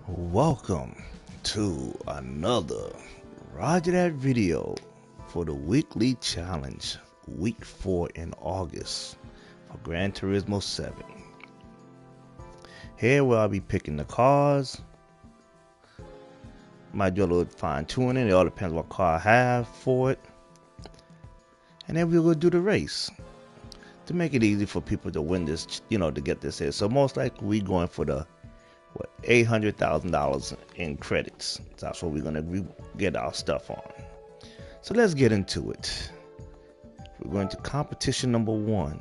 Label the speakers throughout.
Speaker 1: Welcome to another Roger That video for the weekly challenge, week 4 in August for Gran Turismo 7. Here where I'll be picking the cars. Might do a little fine tuning, it all depends what car I have for it. And then we're going to do the race to make it easy for people to win this, to get this here. So most likely we're going for the $800,000 in credits. That's what we're gonna get our stuff on. So let's get into it. We're going to competition number 1,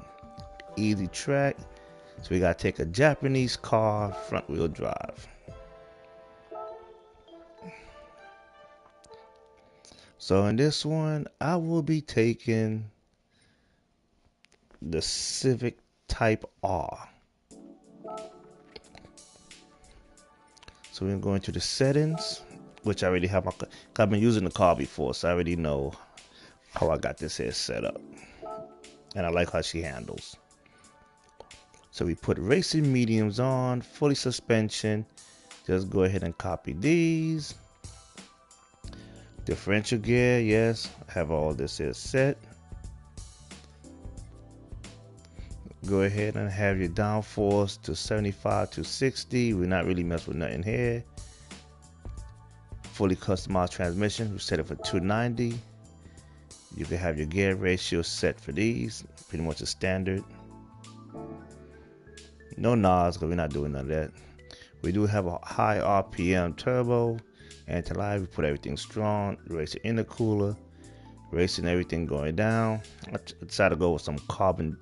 Speaker 1: easy track. So we gotta take a Japanese car, front wheel drive. So in this one, I will be taking the Civic Type R. So we're going to the settings, which I already have. I've been using the car before, so I already know how I got this here set up. And I like how she handles. So we put racing mediums on, fully suspension. Just go ahead and copy these. Differential gear, yes. Have all this here set. Go ahead and have your downforce to 75 to 60. We're not really messing with nothing here. Fully customized transmission. We set it for 290. You can have your gear ratio set for these. Pretty much a standard. No NOS because we're not doing none of that. We do have a high RPM turbo. Anti-live, we put everything strong. Racing intercooler. Racing everything going down. I decided to go with some carbon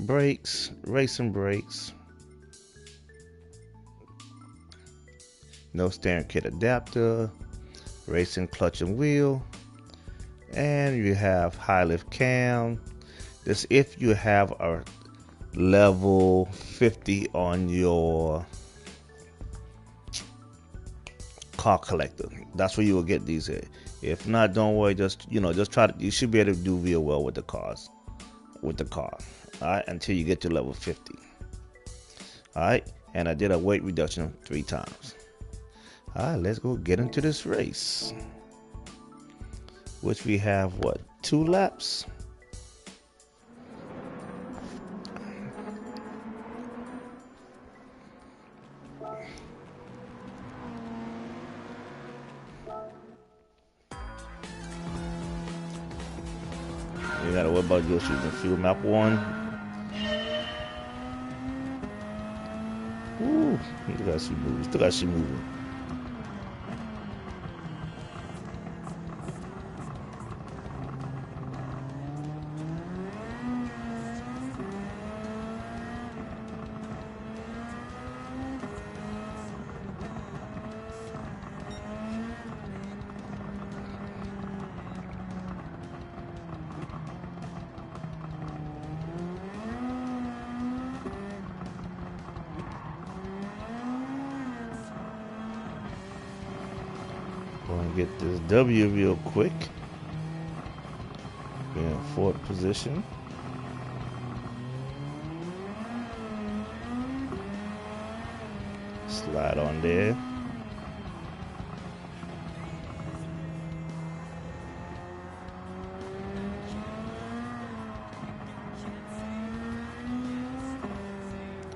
Speaker 1: brakes, racing brakes. No steering kit adapter, racing clutch and wheel, and you have high lift cam. This if you have a level 50 on your car collector. That's where you will get these here. If not, don't worry, just try to, you should be able to do real well with the car. Alright, until you get to level 50. Alright, and I did a weight reduction 3 times. Alright, let's go get into this race. Which we have 2 laps? You gotta worry about just using fuel map 1. Ooh, look how she moves. Look how she moving. Going to get this W real quick. Be in 4th position. Slide on there.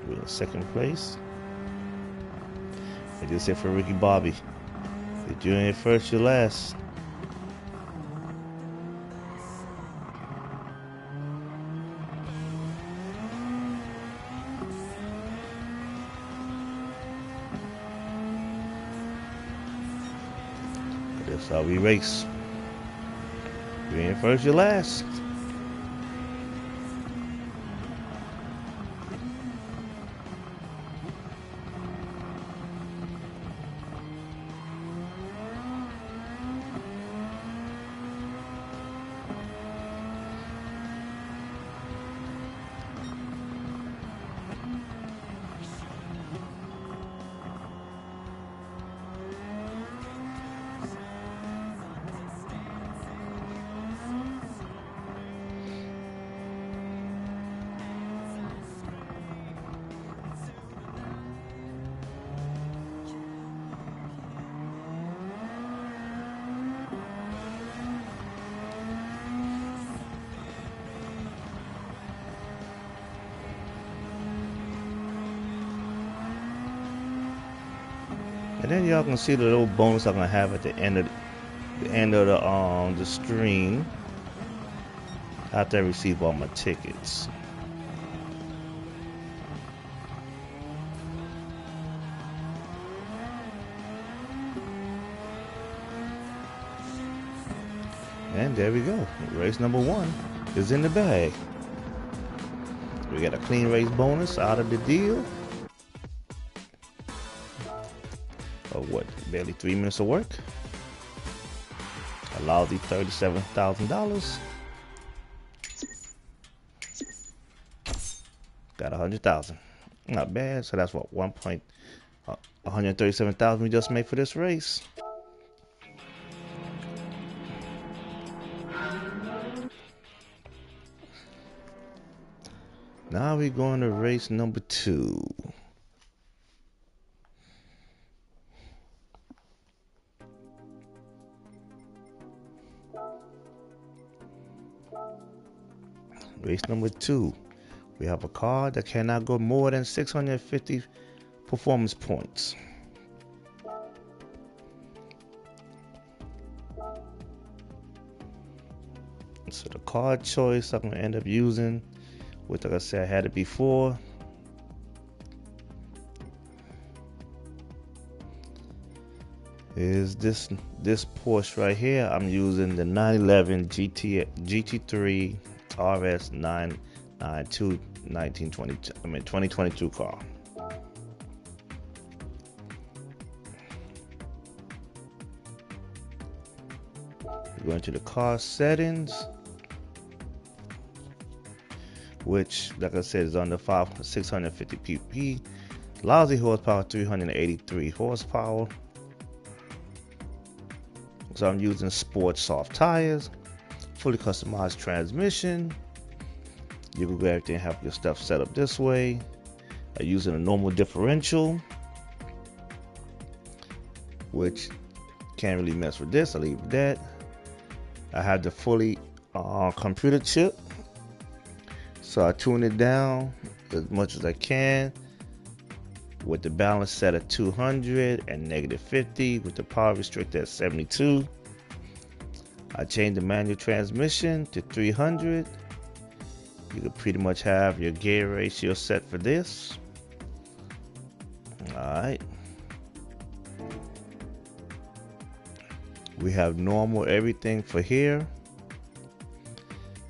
Speaker 1: We're in 2nd place. I just said for Ricky Bobby. If you're in first, you're last. That's how we race. If you're in first, you're last. And then y'all can see the little bonus I'm gonna have at the end of the stream after I receive all my tickets. And there we go. Race number 1 is in the bag. We got a clean race bonus out of the deal. Of what? Barely 3 minutes of work. A lousy $37,000. Got 100,000. Not bad. So that's what 137,000 we just made for this race. Now we're going to race number 2. Race number 2. We have a car that cannot go more than 650 performance points. So the car choice I'm going to end up using, which like I said I had it before, is this Porsche right here. I'm using the 911 GT3 RS 992 2022 car. Going to the car settings, which, like I said, is under 650 pp. Lousy horsepower, 383 horsepower. So I'm using sport soft tires, fully customized transmission. You can go everything and have your stuff set up this way. I'm using a normal differential, which can't really mess with this. I'll leave that. I have the fully computer chip, so I tune it down as much as I can with the balance set at 200 and -50 with the power restricted at 72. I changed the manual transmission to 300. You can pretty much have your gear ratio set for this. Alright. We have normal everything for here,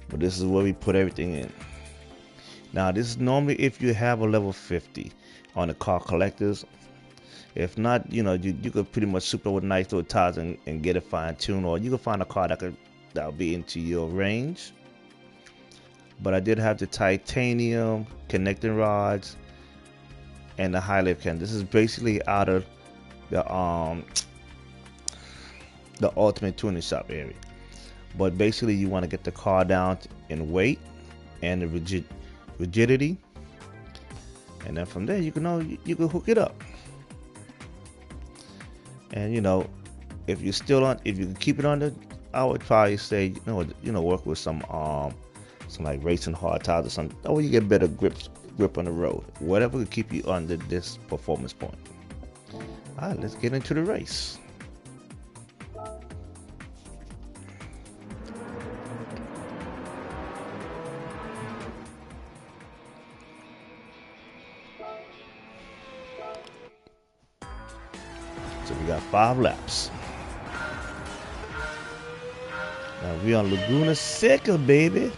Speaker 1: but this is where we put everything in. Now this is normally if you have a level 50 on the car collectors. If not, you could pretty much super with nice little tires and get it fine tuned, or you can find a car that'll be into your range. But I did have the titanium connecting rods and the high lift cam. This is basically out of the ultimate tuning shop area. But basically you want to get the car down in weight and the rigidity, and then from there you can hook it up. And if you can keep it under, I would probably say work with some like racing hard tires or something. That way you get better grip on the road. Whatever will keep you under this performance point. All right, let's get into the race. So we got 5 laps. Now we on Laguna Seca, baby.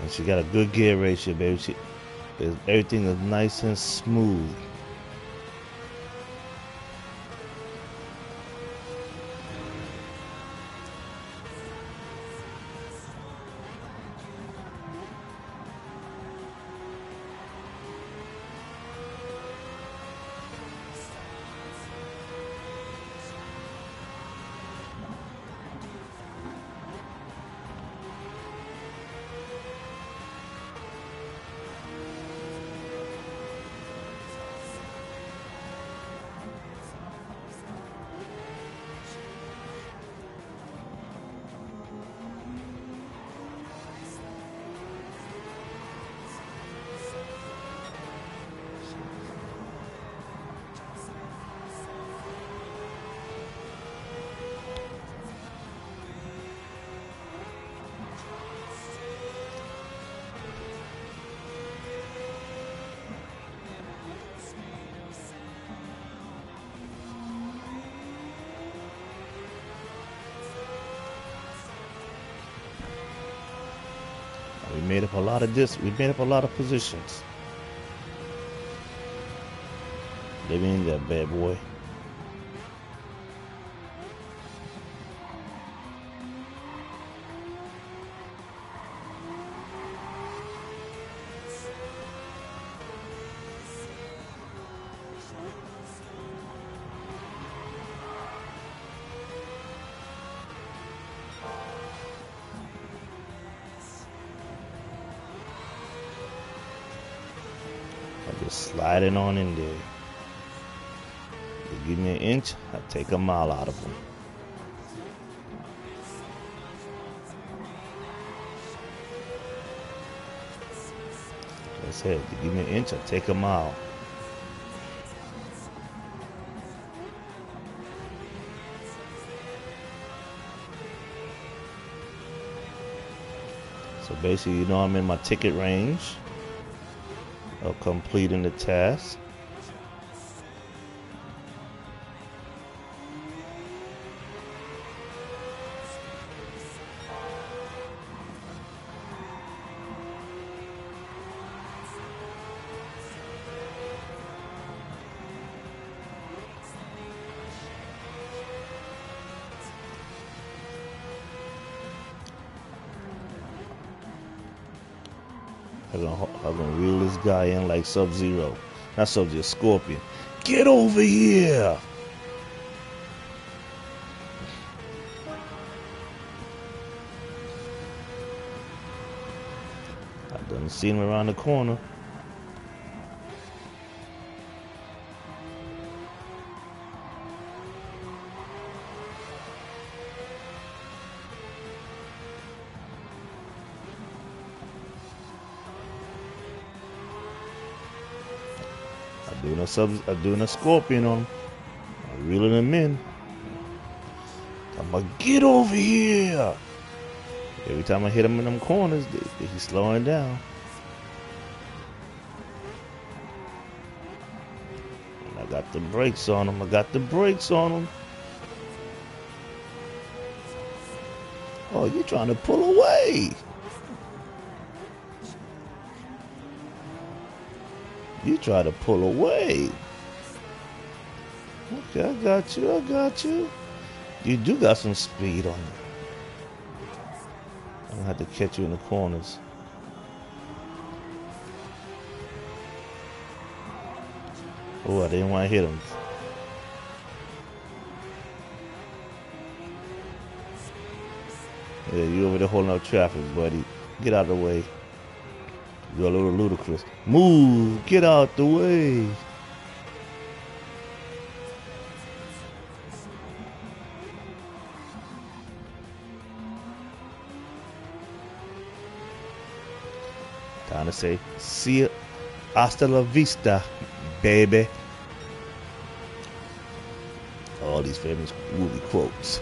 Speaker 1: And she got a good gear ratio, baby. Everything is nice and smooth. We made up a lot of this. We made up a lot of positions. Let me in that bad boy. I'm just sliding on in there. They give me an inch, I take a mile out of them. That's it. They give me an inch, I take a mile. So basically, you know, I'm in my ticket range of completing the task. I'm gonna reel this guy in like Sub-Zero. Not Sub-Zero, Scorpion. Get over here! I done seen him around the corner. I'm doing a Scorpion on him. I'm reeling him in. I'm gonna get over here. Every time I hit him in them corners, he's slowing down. And I got the brakes on him. I got the brakes on him. Oh, you're trying to pull away. You try to pull away. Okay, I got you. I got you. You do got some speed on you. I'm gonna have to catch you in the corners. Oh, I didn't want to hit him. Yeah, you over there holding up traffic, buddy. Get out of the way. You're a little ludicrous. Move! Get out the way! Time to say, see ya. Hasta la vista, baby. All these famous movie quotes.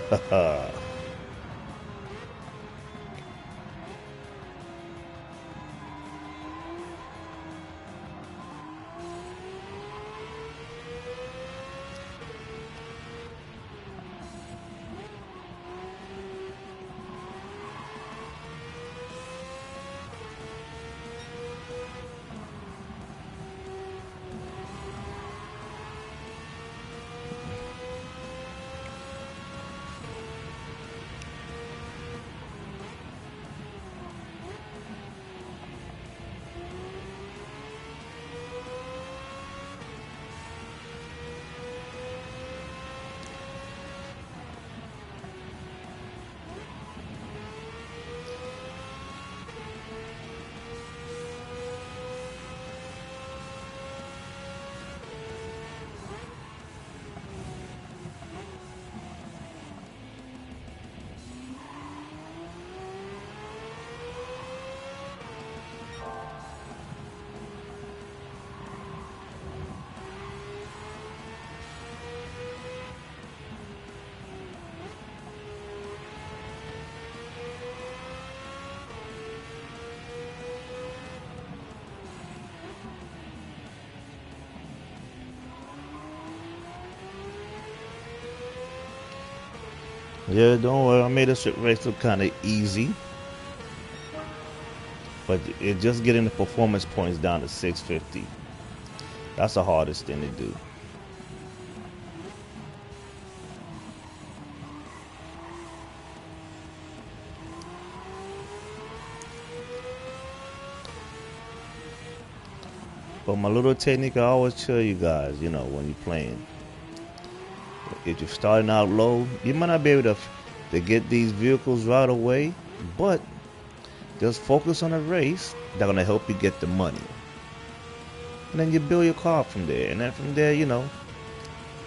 Speaker 1: Yeah, don't worry. I made this race look kind of easy. but it just getting the performance points down to 650. That's the hardest thing to do. But my little technique I always tell you guys, when you're playing, if you're starting out low, you might not be able to get these vehicles right away, but just focus on a race that's gonna help you get the money. And then you build your car from there. And then from there,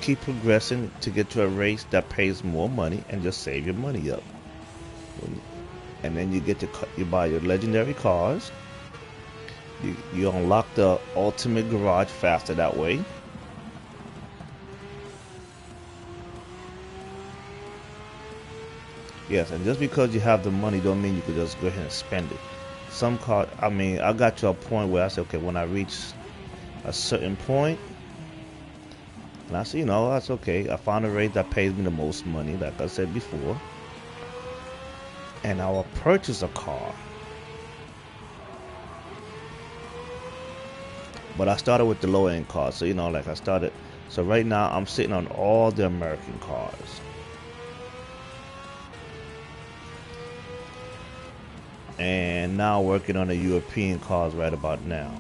Speaker 1: keep progressing to get to a race that pays more money and just save your money up. And then you buy your legendary cars. You unlock the ultimate garage faster that way. Yes, and just because you have the money don't mean you could just go ahead and spend it. Some car, I got to a point where I said, okay, when I reach a certain point, and I said, that's okay. I found a race that pays me the most money, like I said before, and I will purchase a car. But I started with the low end cars, so like I started. So right now I'm sitting on all the American cars. And now working on the European cars right about now.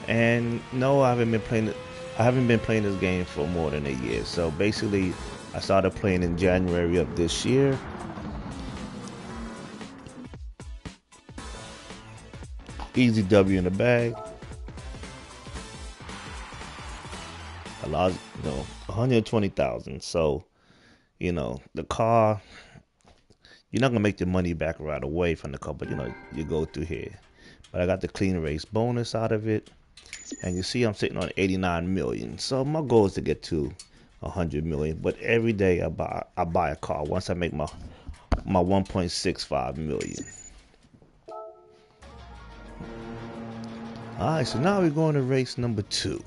Speaker 1: And no, I haven't been playing this game for more than a year. So basically, I started playing in January of this year. Easy W in the bag. Allows 120,000. So, the car, you're not gonna make the money back right away from the car, but you go through here. But I got the clean race bonus out of it. And you see I'm sitting on 89 million. So my goal is to get to 100 million. But every day I buy a car once I make my 1.65 million. Alright, so now we're going to race number 3.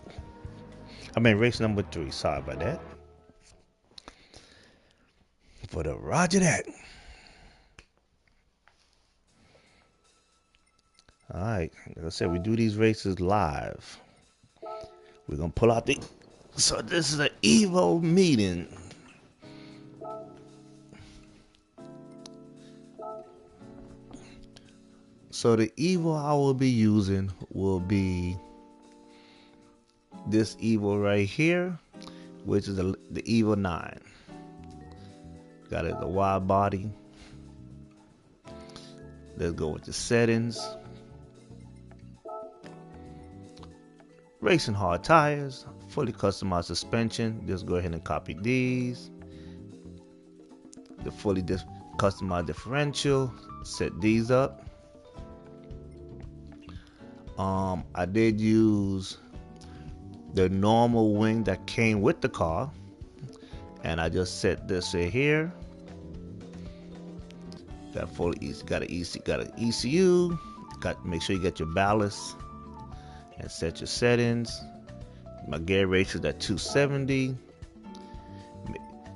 Speaker 1: Sorry about that. But roger that. Alright, like I said, we do these races live. We're going to pull out So this is an Evo meeting. So the Evo I will be using will be this Evo right here, which is the Evo 9. Got it, the wide body. Let's go with the settings. Racing hard tires, fully customized suspension. Just go ahead and copy these. The fully customized differential. Set these up. I did use the normal wing that came with the car, and I just set this in here. Got an ECU. Make sure you get your ballast and set your settings. My gear ratio is at 270.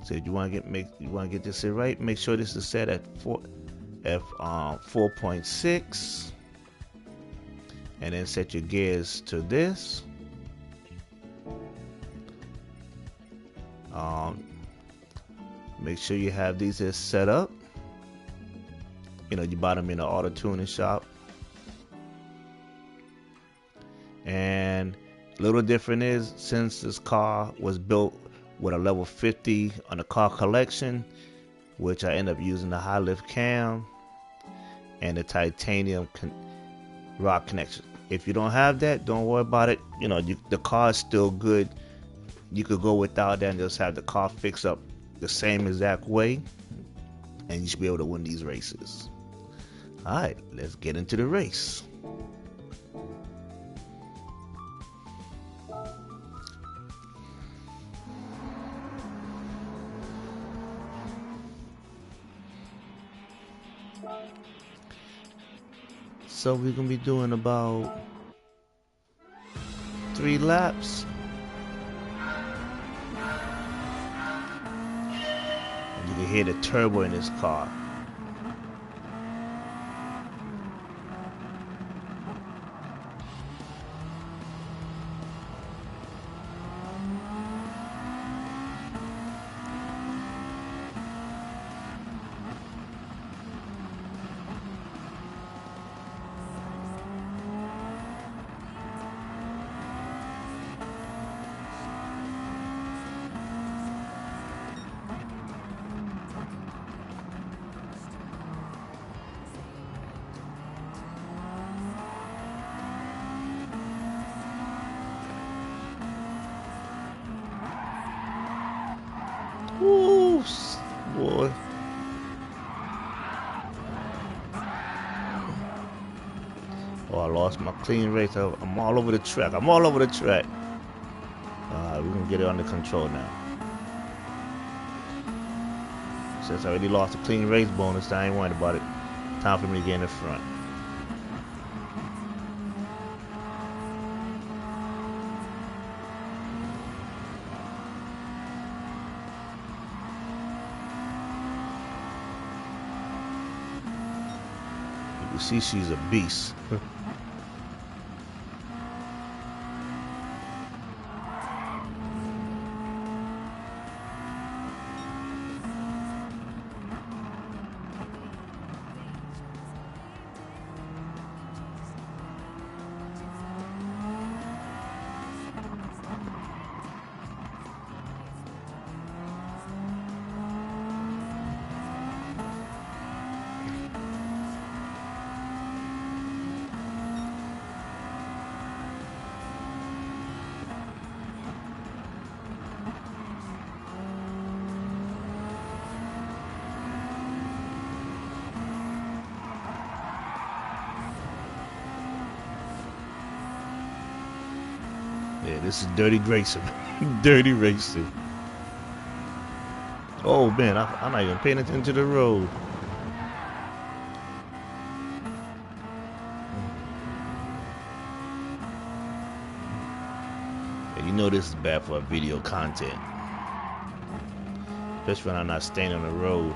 Speaker 1: So if you want to get this in right, make sure this is set at 4.6, and then set your gears to this. Make sure you have these set up. You buy them in the auto tuning shop. And a little different is, since this car was built with a level 50 on the car collection, which I end up using the high lift cam and the titanium rod connection. If you don't have that, don't worry about it. The car is still good. You could go without that and just have the car fixed up the same exact way, and you should be able to win these races. Alright, let's get into the race. So we're gonna be doing about 3 laps. And you can hear the turbo in this car. Woo, boy. Oh, I lost my clean race. I'm all over the track. I'm all over the track. Alright, we're gonna get it under control now. Since I already lost the clean race bonus, I ain't worried about it. Time for me to get in the front. You can see she's a beast. Yeah, this is dirty racing. Dirty racing. Oh man, I'm not even paying attention to the road. Yeah, you know this is bad for video content. Especially when I'm not staying on the road.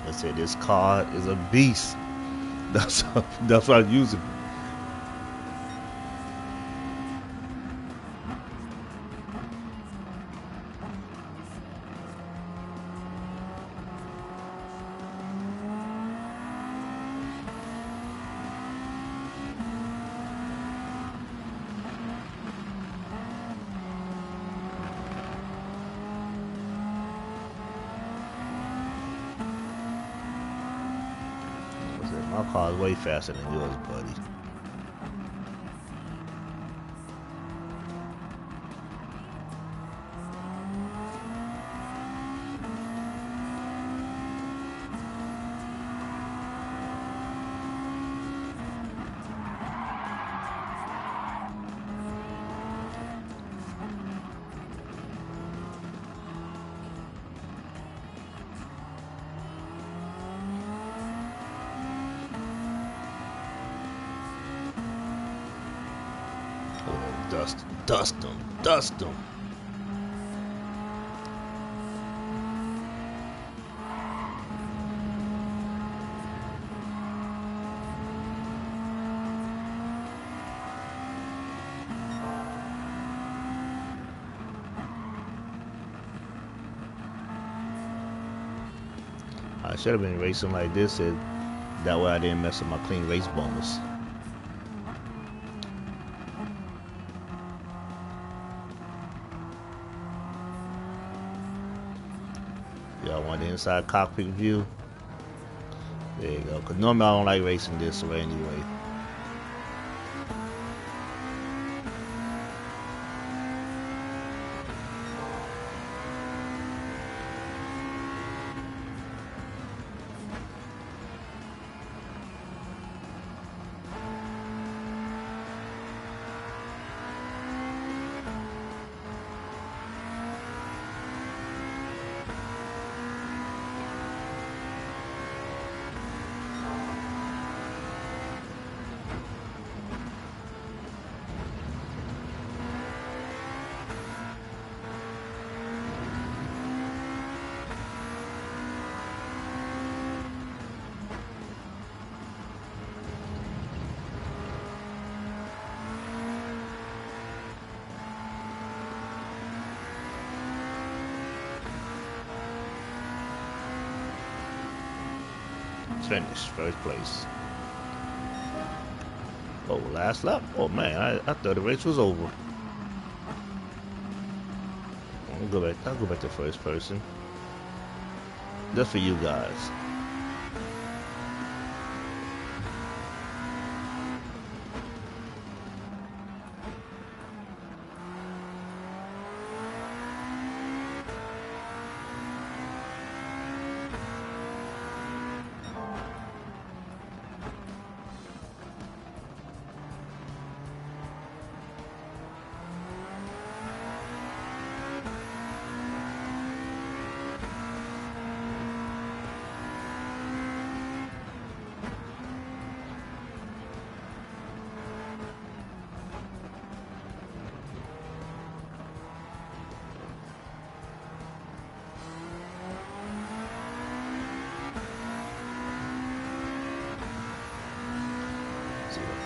Speaker 1: I said this car is a beast. That's what I'm using. My car is way faster than yours, buddy. Dust them. I should have been racing like this, and that way I didn't mess up my clean race bonus. Y'all want the inside cockpit view? There you go. Cause normally I don't like racing this way anyway. Finish, first place. Oh, last lap? Oh man, I thought the race was over. I'll go back to first person. Just for you guys.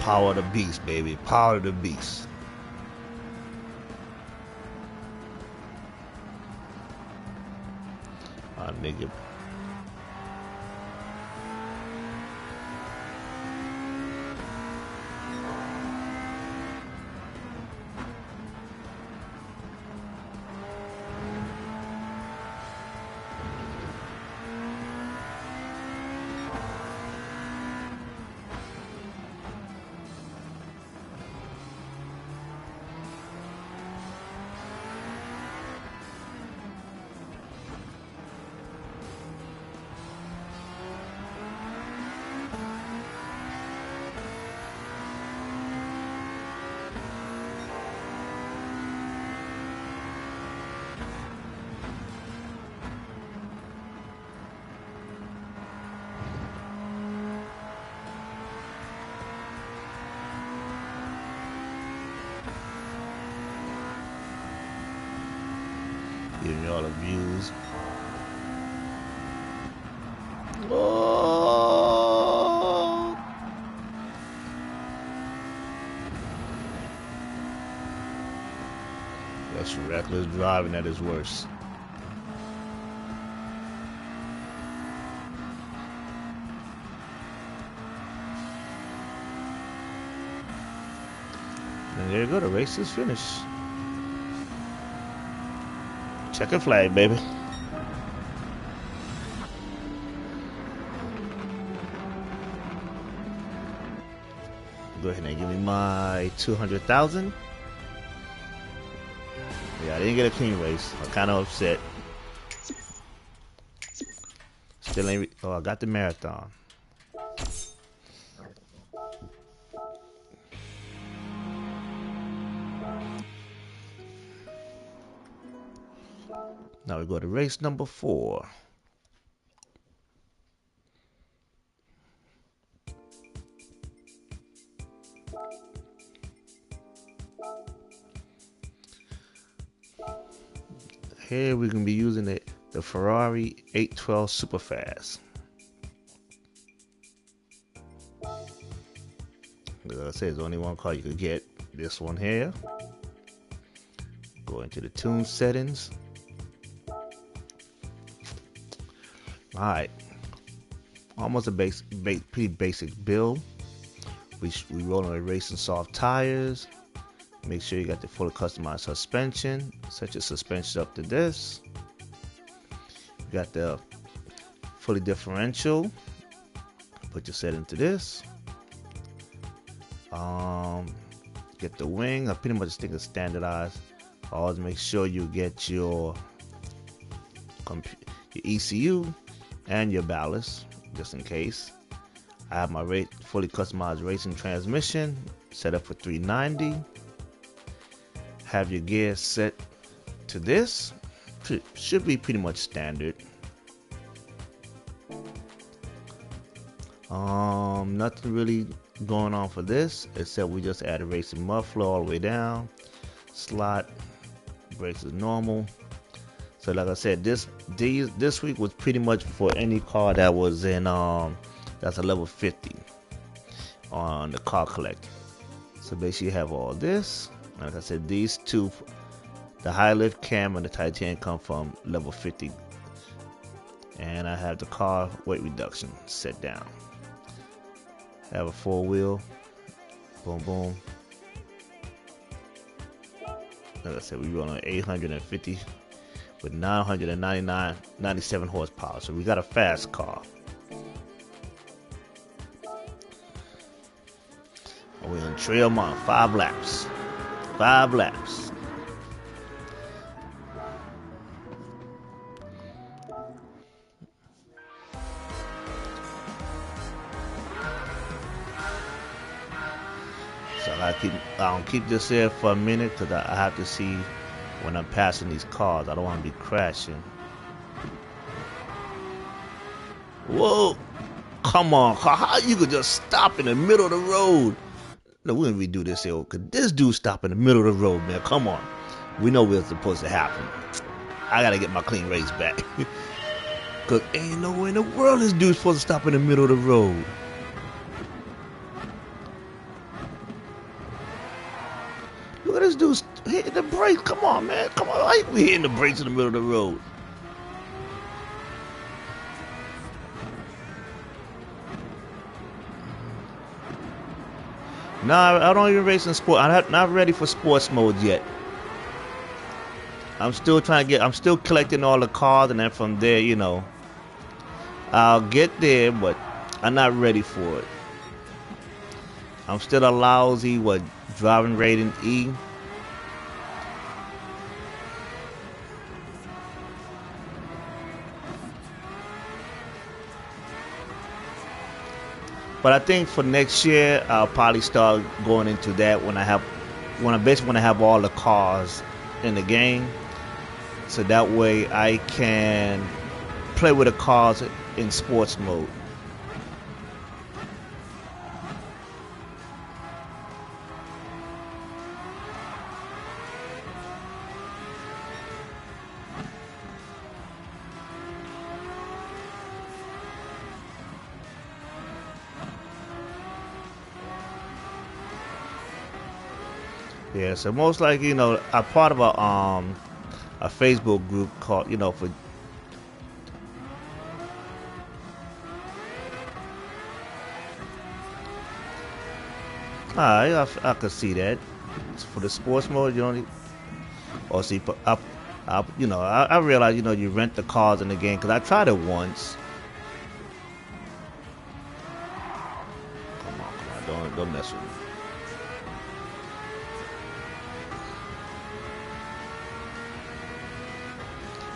Speaker 1: Power of the beast, baby. Power of the beast. Nigga. Giving you all the views. Oh! That's reckless driving at its worst. And there you go, the race is finished. Checkered flag, baby. Go ahead and give me my 200,000. Yeah, I didn't get a clean race. I'm kind of upset. Still ain't. Oh, I got the marathon. Now we go to race number 4. Here we can be using the Ferrari 812 Superfast. Like I said, there's only one car you could get. This one here. Go into the tune settings. Alright, almost a pretty basic build. We roll on racing soft tires. Make sure you got the fully customized suspension. Set your suspension up to this. You got the fully differential. Put your setting to this. Get the wing. I pretty much think it's standardized. Always make sure you get your ECU and your ballast, just in case. I have my fully customized racing transmission set up for 390. Have your gear set to this. Should be pretty much standard. Nothing really going on for this, except we just add a racing muffler all the way down. Slot brakes is normal. So like I said, this week was pretty much for any car that was in that's a level 50 on the car collector. So basically you have all this. Like I said, these two, the high lift cam and the titanium, come from level 50 And I have the car weight reduction set down. I have a 4-wheel. Boom, boom. Like I said, we run on 850 with 97 horsepower. So we got a fast car. And we're on Trail Mountain, 5 laps. 5 laps. So I'll keep this here for a minute because I have to see when I'm passing these cars. I don't want to be crashing. Whoa! Come on, how you could just stop in the middle of the road? No, we wouldn't redo this here. Could this dude stop in the middle of the road, man? Come on. We know what's supposed to happen. I gotta get my clean race back. Cause ain't no way in the world this dude's supposed to stop in the middle of the road. Look at this dude hitting the brakes. Come on, man. Come on. Why we hitting the brakes in the middle of the road? Nah, I don't even race in sport. I'm not ready for sports mode yet. I'm still collecting all the cars, and then from there, you know, I'll get there, but I'm not ready for it. I'm still a lousy, driving rating E. But I think for next year, I'll probably start going into that when I have all the cars in the game. So that way I can play with the cars in sports mode. Yeah, so most likely, you know, I'm part of a Facebook group called, you know, for I could see that. For the sports mode, you don't need, or see, you know, I realize, you know, you rent the cars in the game because I tried it once. Come on, don't mess with me.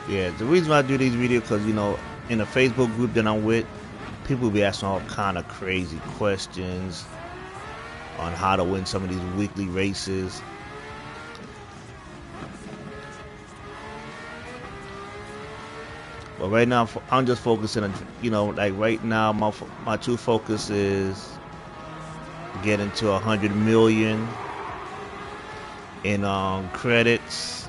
Speaker 1: Yeah, the reason why I do these videos because, you know, in the Facebook group that I'm with, people be asking all kind of crazy questions on how to win some of these weekly races. But right now, I'm just focusing on, you know, like right now, my true focus is getting to 100 million in credits.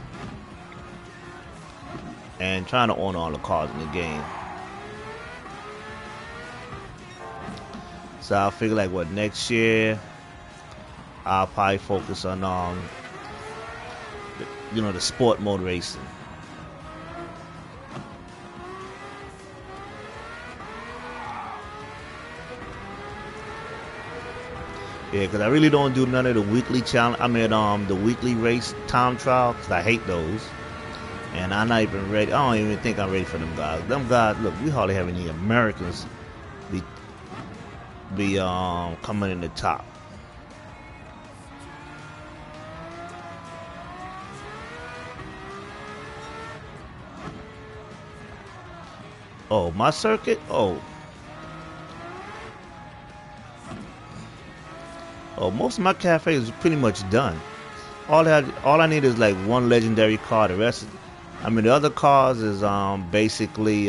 Speaker 1: And trying to own all the cars in the game. So I figure like next year I'll probably focus on you know, the sport mode racing. Yeah, because I really don't do none of the weekly challenge. I mean, the weekly race time trial, because I hate those. And I'm not even ready. I don't even think I'm ready for them guys. Them guys, look, we hardly have any Americans be coming in the top. Oh, my circuit? Oh, most of my cafes is pretty much done. All I need is like one legendary car. The rest, I mean, the other cars is basically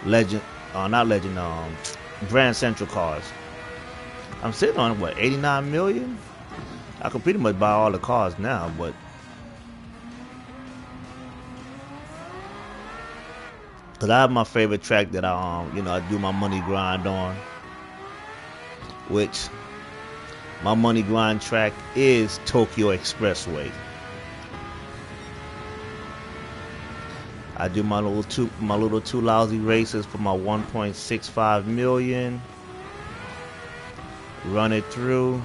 Speaker 1: legend, not legend, Grand Central cars. I'm sitting on what, 89 million? I could pretty much buy all the cars now, but because I have my favorite track that you know, I do my money grind on, which my money grind track is Tokyo Expressway. I do my little two lousy races for my 1.65 million. Run it through.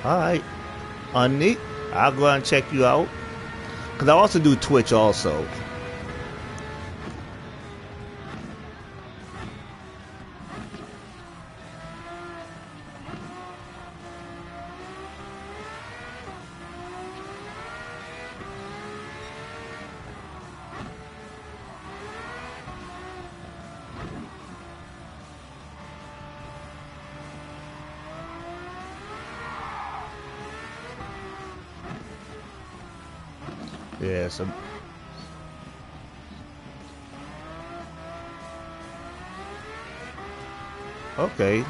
Speaker 1: Alright, Unneat. I'll go ahead and check you out. Because I also do Twitch also. Yeah, so okay.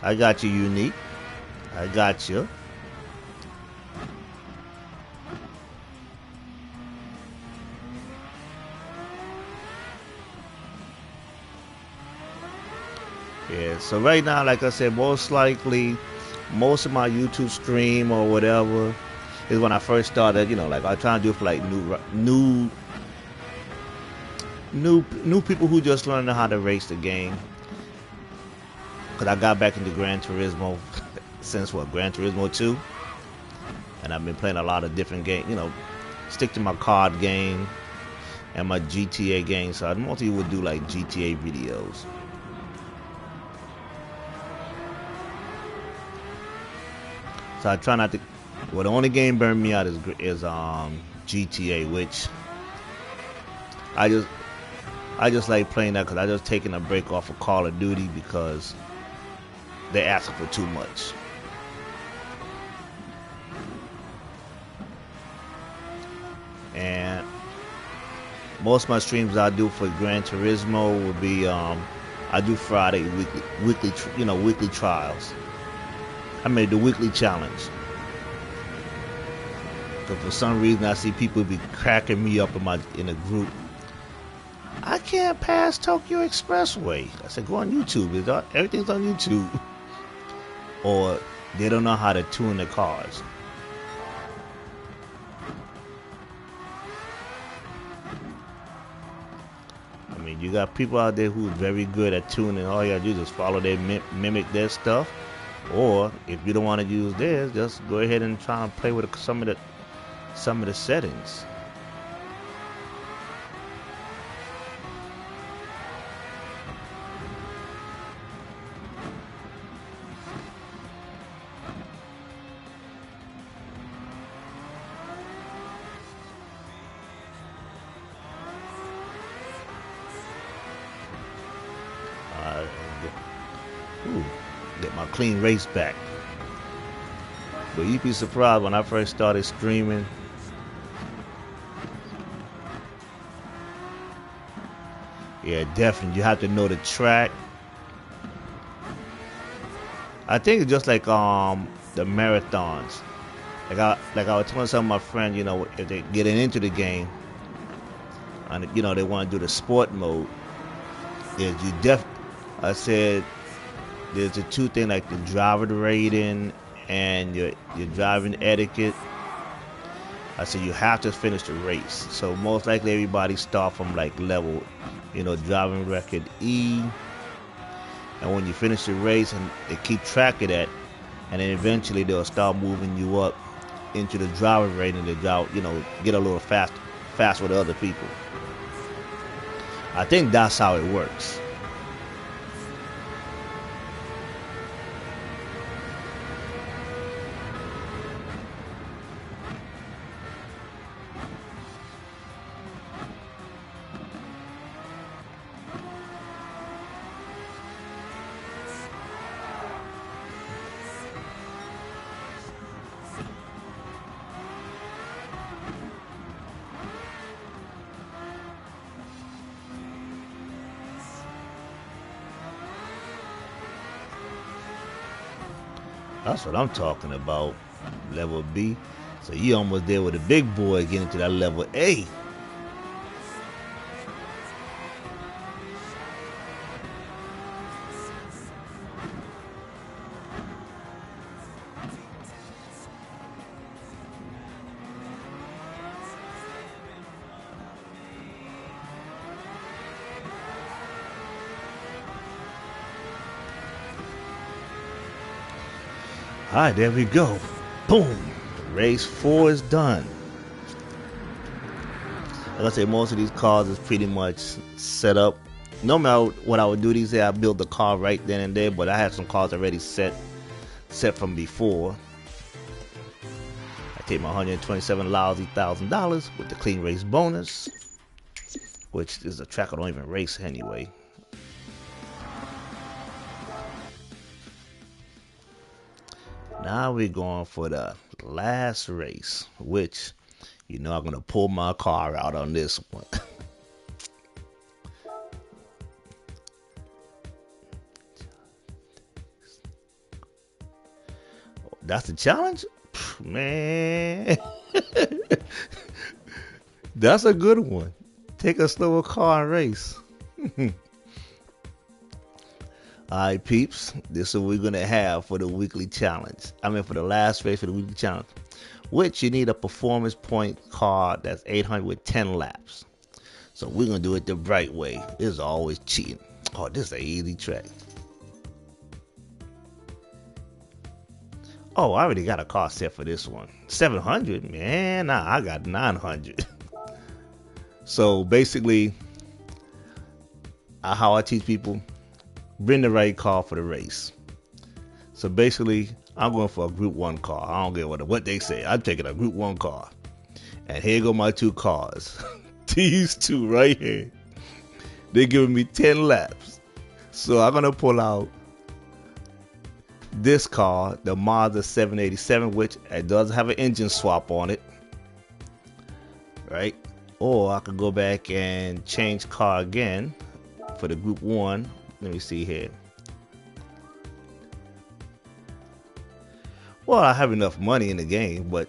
Speaker 1: I got you, Unique. I got you. Yeah, so right now, like I said, most likely, most of my YouTube stream or whatever is when I first started. Like I try to do it for like new people who just learning how to race the game. Cause I got back into Gran Turismo since Gran Turismo 2, and I've been playing a lot of different games. Stick to my card game and my GTA game. So I mostly would do like GTA videos. So I try not to. Well, the only game burned me out is GTA, which I just like playing that because I just taking a break off of Call of Duty because they're asking for too much. And most of my streams I do for Gran Turismo will be I do Friday weekly trials. I made the weekly challenge. Cause for some reason I see people be cracking me up in a group. I can't pass Tokyo Expressway. I said, go on YouTube. Everything's on YouTube. Or they don't know how to tune their cars. I mean, you got people out there who's very good at tuning. All you gotta do is just follow their mimic their stuff. Or if you don't want to use theirs, just go ahead and try and play with some of the settings. Get my clean race back. But you'd be surprised when I first started streaming. Yeah, definitely. You have to know the track. I think it's just like the marathons. Like I was telling some of my friends, if they getting into the game and they want to do the sport mode, I said there's the two things like the driver rating and your driving etiquette. I said you have to finish the race. So most likely everybody start from like level, driving record E. And when you finish the race, and they keep track of that, and then eventually they'll start moving you up into the driver rating to get a little fast with other people. I think that's how it works. That's what I'm talking about. Level B. So you almost there with a big boy getting to that level A. Alright, there we go. Boom. Race 4 is done. Like I say, most of these cars is pretty much set up. No matter what I would do these days, I build the car right then and there, but I have some cars already set from before. I take my $127 lousy $1,000 with the clean race bonus, which is a track I don't even race anyway. Now we're going for the last race, which, you know, I'm going to pull my car out on this one. That's the challenge? Man. That's a good one. Take a slower car and race. Alright, peeps. This is what we're going to have for the weekly challenge. For the last race for the weekly challenge. Which you need a performance point car that's 800 with 10 laps. So we're going to do it the right way. This is always cheating. Oh, this is an easy track. Oh, I already got a car set for this one. 700? Man, nah, I got 900. So basically, how I teach people, bring the right car for the race. So basically, I'm going for a Group 1 car. I don't care what they say. I'm taking a Group 1 car. And here go my two cars. These two right here. They're giving me 10 laps. So I'm going to pull out this car, the Mazda 787, which it does have an engine swap on it. Right? Or I could go back and change car again for the Group 1. Let me see here. Well, I have enough money in the game, but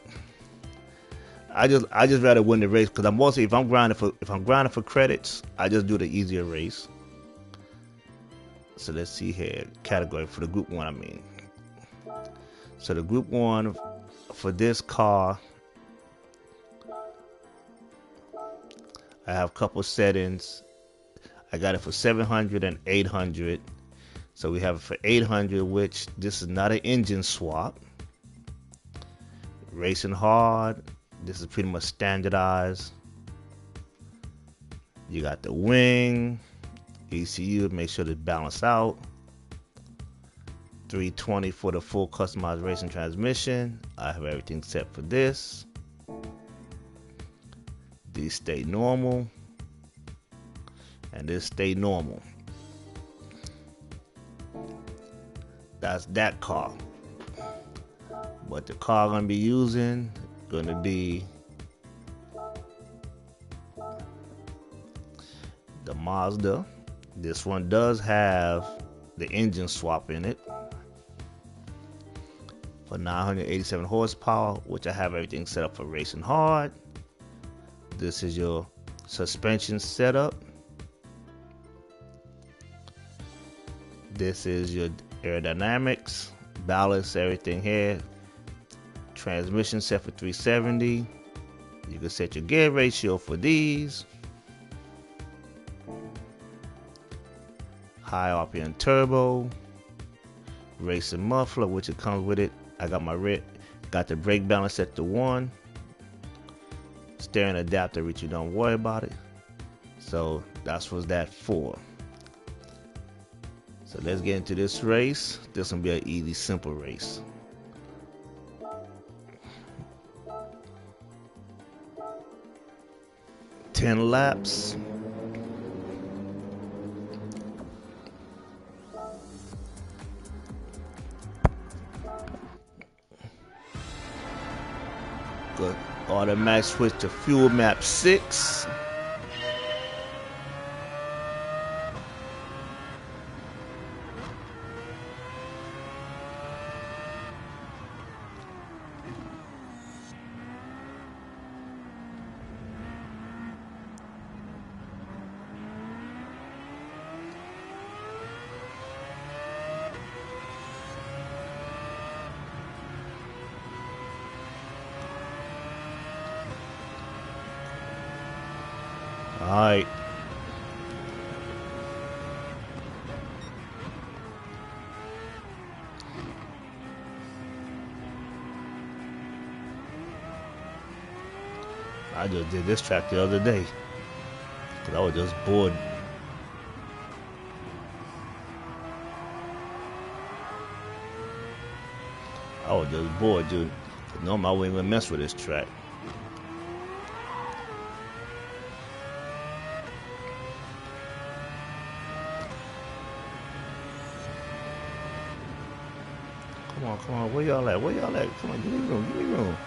Speaker 1: I just rather win the race, because I'm mostly, if I'm grinding for credits, I just do the easier race. So let's see here, category for the Group 1. So the Group 1 for this car, I have a couple settings. I got it for 700 and 800. So we have it for 800, which this is not an engine swap. Racing hard, this is pretty much standardized. You got the wing, ECU, make sure to balance out. 320 for the full customized racing transmission. I have everything set for this. These stay normal, and this stay normal. That's that car. But the car I'm gonna be using gonna be the Mazda. This one does have the engine swap in it for 987 horsepower, which I have everything set up for racing hard. This is your suspension setup. This is your aerodynamics, balance, everything here. Transmission set for 370. You can set your gear ratio for these. High RPM turbo. Racing muffler, which it comes with it. I got got the brake balance set to 1. Steering adapter, which you don't worry about it. So that's what that for. So let's get into this race. This will be an easy, simple race. Ten laps. Good. Automatic switch to fuel map 6. Alright. I just did this track the other day because I was just bored. I was just bored, dude. Normally I wouldn't even mess with this track. Come on, where y'all at? Where y'all at? Come on, give me room, give me room.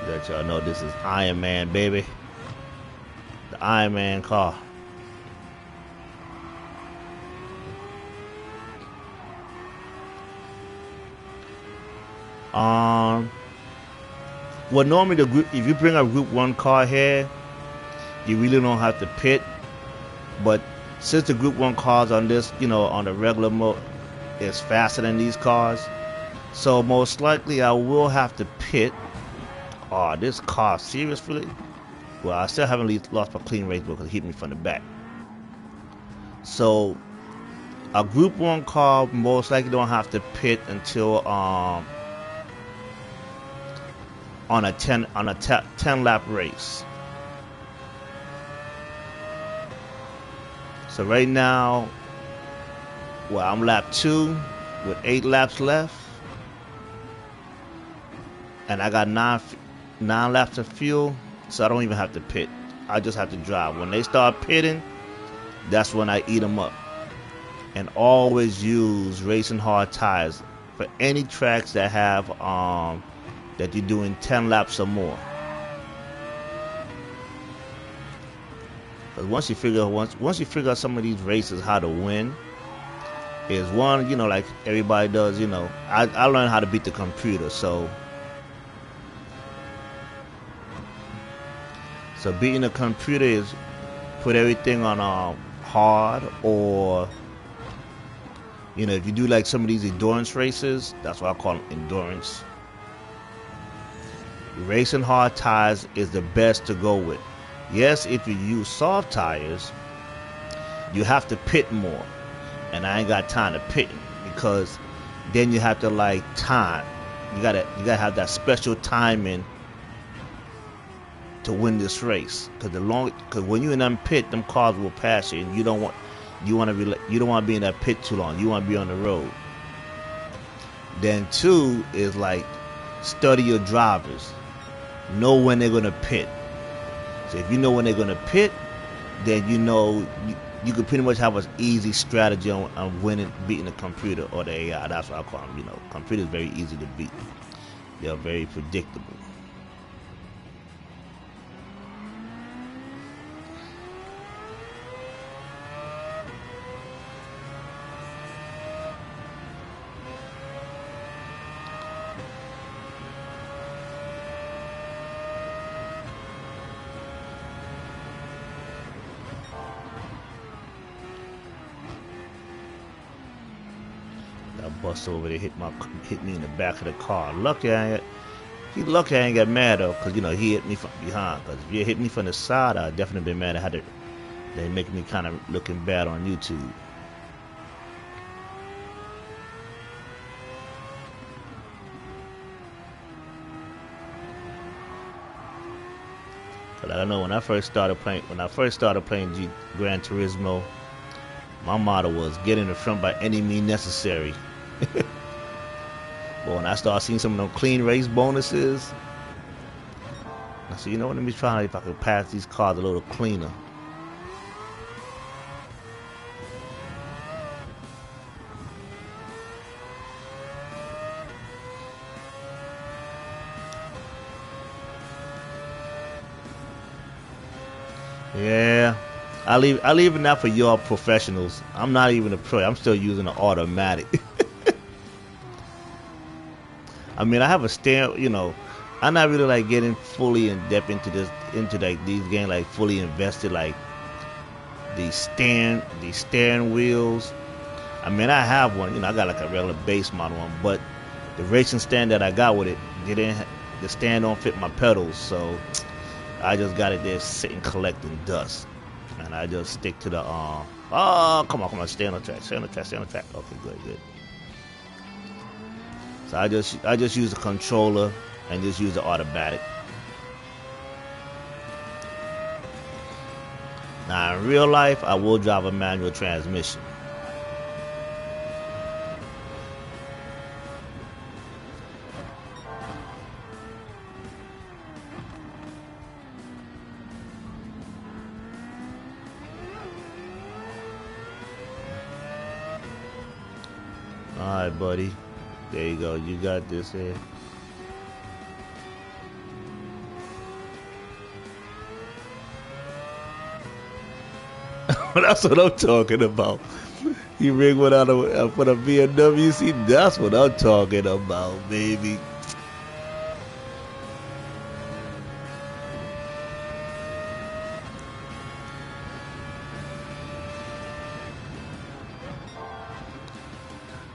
Speaker 1: Let y'all know this is Iron Man, baby. The Iron Man car. Well, normally the group, if you bring a Group 1 car here, you really don't have to pit. But since the Group 1 cars on this, on the regular mode, is faster than these cars, so most likely I will have to pit. Oh, this car, seriously? Well, I still haven't lost my clean race because it hit me from the back. So a Group 1 car most likely don't have to pit until on a 10 lap race. So right now, well, I'm lap 2 with 8 laps left, and I got 9 laps of fuel, so I don't even have to pit. I just have to drive. When they start pitting, that's when I eat them up. And always use racing hard tires for any tracks that have that you're doing 10 laps or more. Because once you figure out some of these races how to win, is one, like everybody does. I learned how to beat the computer, so beating the computer is put everything on hard, or if you do like some of these endurance races, that's what I call them, endurance. Racing hard tires is the best to go with. Yes, if you use soft tires, you have to pit more, and I ain't got time to pit because then you have to time. You gotta have that special timing to win this race. Because when you in them pit, them cars will pass you, and you don't want to be in that pit too long. You want to be on the road. Then 2 is study your drivers. Know when they're gonna pit. So if you know when they're gonna pit, then you can pretty much have an easy strategy on beating the computer or the AI. That's what I call them. Computers very easy to beat. They're very predictable. Bust over there, hit me in the back of the car. Lucky I ain't got mad though, because he hit me from behind. Because if you hit me from the side, I'd definitely been mad. They make me kind of looking bad on YouTube. But I don't know, when I first started playing Gran Turismo, my motto was get in the front by any means necessary. But when I started seeing some of them clean race bonuses, I said, let me try if I can pass these cars a little cleaner. Yeah, I leave it now for y'all professionals. I'm not even a pro. I'm still using an automatic. I mean, I have a stand. I'm not really like getting fully in depth into like these games, like fully invested, like the steering wheels. I mean, I have one. I got like a regular base model one, but the racing stand that I got with it, the stand don't fit my pedals, so I just got it there sitting collecting dust, and I just stick to the Oh, come on, stay on the track, stay on the track. Okay, good. So I just use the controller and just use the automatic. Now in real life, I will drive a manual transmission. Alright, buddy. There you go. You got this here. That's what I'm talking about. You ring one out for the BMW. See, that's what I'm talking about, baby.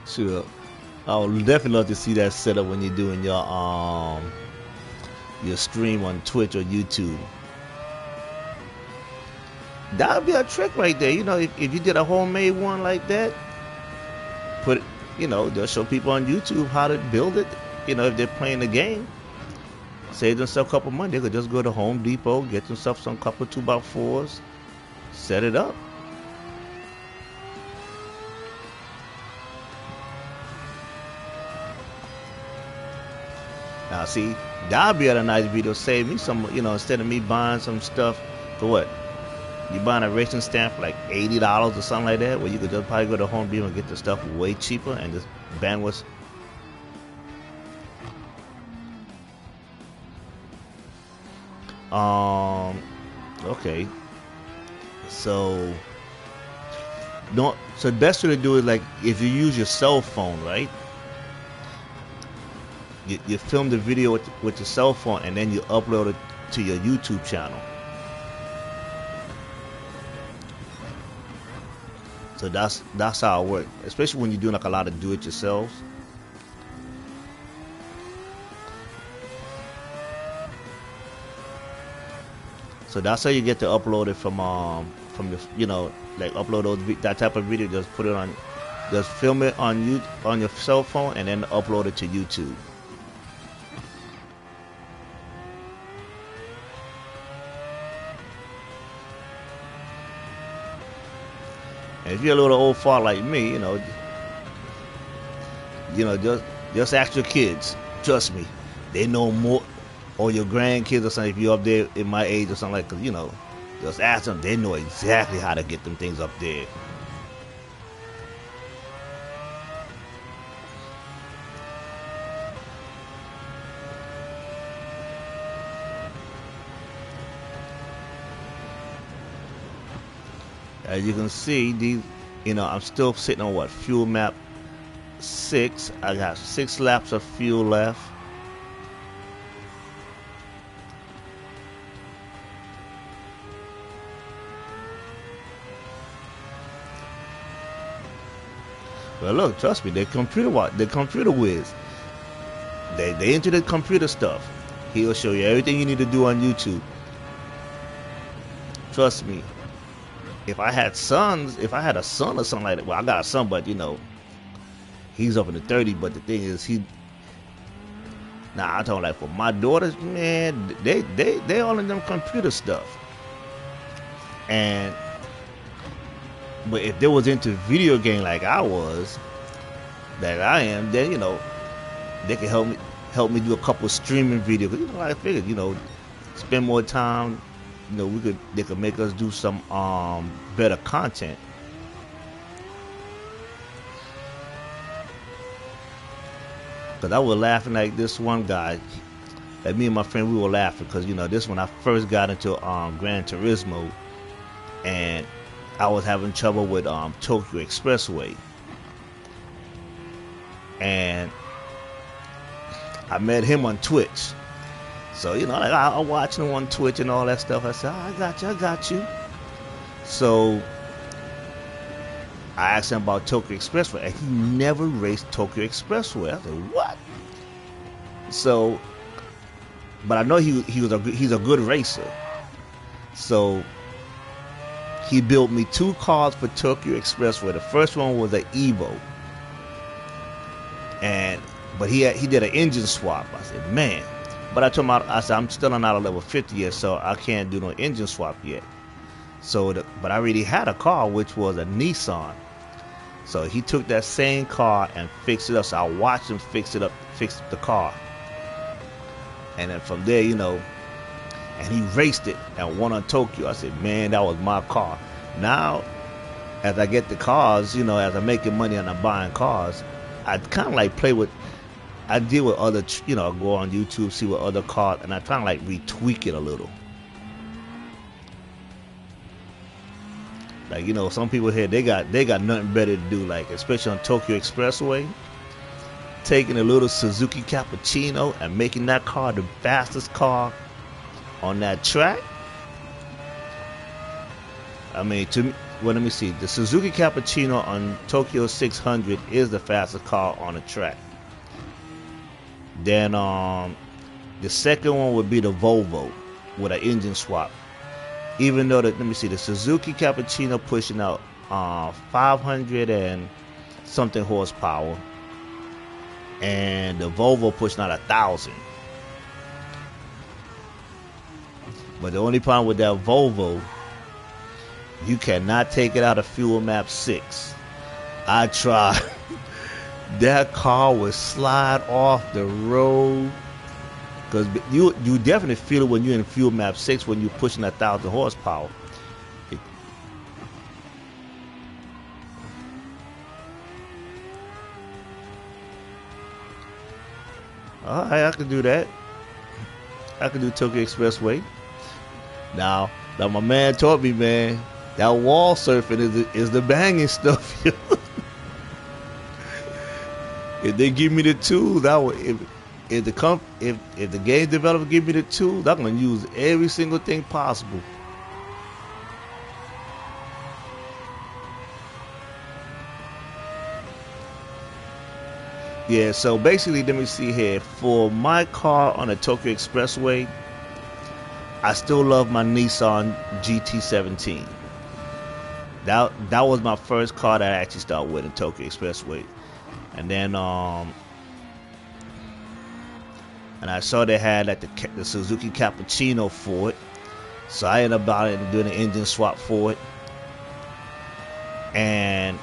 Speaker 1: Sure. I would definitely love to see that setup when you're doing your stream on Twitch or YouTube. That would be a trick right there. If you did a homemade one like that, put it, they'll show people on YouTube how to build it. If they're playing the game, save themselves a couple money. They could just go to Home Depot, get themselves some couple 2x4s, set it up. Now, see, that'd be a nice video. Save me some, instead of me buying some stuff for what? You buying a racing stand for like $80 or something like that, where you could just probably go to Home Depot and get the stuff way cheaper and just bandwidth. Okay. So the best way to do it, like if you use your cell phone, right? You film the video with your cell phone and then you upload it to your YouTube channel. So that's how it works, especially when you're doing like a lot of do-it-yourselves. So that's how you get to upload it from your like upload that type of video. Just put it on, just film it on your cell phone and then upload it to YouTube. And if you're a little old fart like me, just ask your kids. Trust me, they know more, or your grandkids or something. If you're up there in my age or something like, just ask them. They know exactly how to get them things up there. As you can see, I'm still sitting on what, fuel map 6. I got 6 laps of fuel left. Well, look, trust me, the computer whiz. They into the computer stuff. He'll show you everything you need to do on YouTube. Trust me. If I had a son or something like that, well, I got a son, but he's up in the 30. But the thing is, I'm talking like for my daughters, man, they all in them computer stuff. But if they was into video game like I am, then they can help me do a couple streaming videos. I figured, spend more time. They could make us do some better content. Cause I was laughing like this one guy, like me and my friend, we were laughing because this when I first got into Gran Turismo, and I was having trouble with Tokyo Expressway, and I met him on Twitch. So, you know, like I'm watching him on Twitch and all that stuff. I said, oh, I got you. So I asked him about Tokyo Expressway, and he never raced Tokyo Expressway. I said, what? So, but I know he's a good racer. So he built me 2 cars for Tokyo Expressway. The first one was an Evo, but he did an engine swap. I said, man. But I told him, I said, I'm still not a level 50 yet, so I can't do no engine swap yet. So, but I already had a car, which was a Nissan. So he took that same car and fixed it up. So I watched him fix the car. And then from there, you know, and he raced it and won on Tokyo. I said, man, that was my car. Now, as I get the cars, you know, as I'm making money and I'm buying cars, I kind of like I deal with other, you know, go on YouTube, see what other cars, and I try to like retweak it a little. Like, you know, some people here, they got nothing better to do, like, especially on Tokyo Expressway, taking a little Suzuki Cappuccino and making that car the fastest car on that track. I mean, to me, well, let me see. The Suzuki Cappuccino on Tokyo 600 is the fastest car on the track. Then the second one would be the Volvo with an engine swap. Even though let me see, the Suzuki Cappuccino pushing out 500 and something horsepower, and the Volvo pushing out 1,000. But the only problem with that Volvo, you cannot take it out of fuel map 6. I tried. That car would slide off the road. Because you definitely feel it when you're in fuel map 6 when you're pushing 1,000 horsepower. Alright, I can do that. I can do Tokyo Expressway. Now my man taught me, man, that wall surfing is the banging stuff. If they give me the tools, if the game developer give me the tools, I'm gonna use every single thing possible. Yeah, so basically, let me see here. For my car on the Tokyo Expressway, I still love my Nissan GT17. That was my first car that I actually started with in Tokyo Expressway. And then and I saw they had like the Suzuki Cappuccino for it, so I ended up doing an engine swap for it. And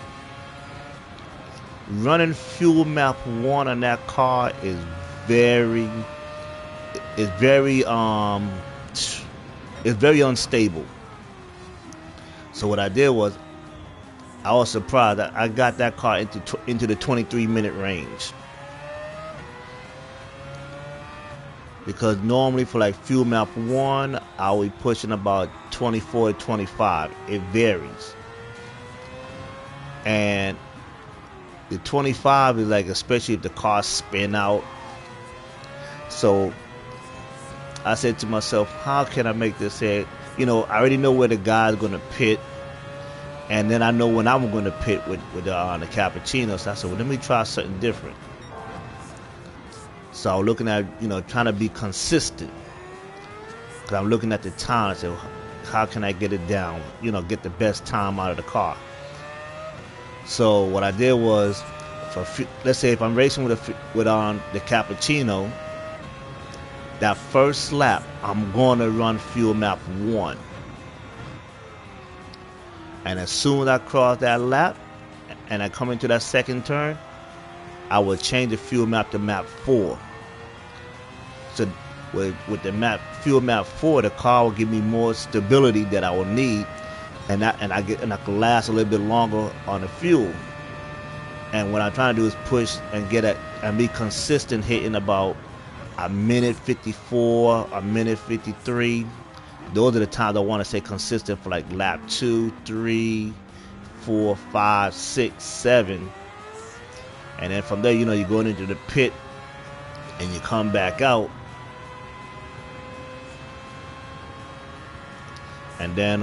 Speaker 1: running fuel map 1 on that car is very unstable. So what I did was, I was surprised that I got that car into the 23-minute range. Because normally for like fuel map 1, I'll be pushing about 24 to 25. It varies. And the 25 is like, especially if the car spin out. So I said to myself, how can I make this here? You know, I already know where the guy's going to pit. And then I know when I'm going to pit with the Cappuccino. So I said, well, let me try something different. So I'm looking at, you know, trying to be consistent. Because I'm looking at the time. I said, how can I get it down? You know, get the best time out of the car. So what I did was, let's say if I'm racing with the Cappuccino, that first lap, I'm going to run fuel map 1. And as soon as I cross that lap and I come into that second turn, I will change the fuel map to map 4. So with the fuel map 4, the car will give me more stability that I will need, and I can last a little bit longer on the fuel. And what I'm trying to do is push and get it and be consistent, hitting about a minute 54, a minute 53. Those are the times I want to stay consistent for like lap 2, 3, 4, 5, 6, 7. And then from there, you know, you're going into the pit. and you come back out, and then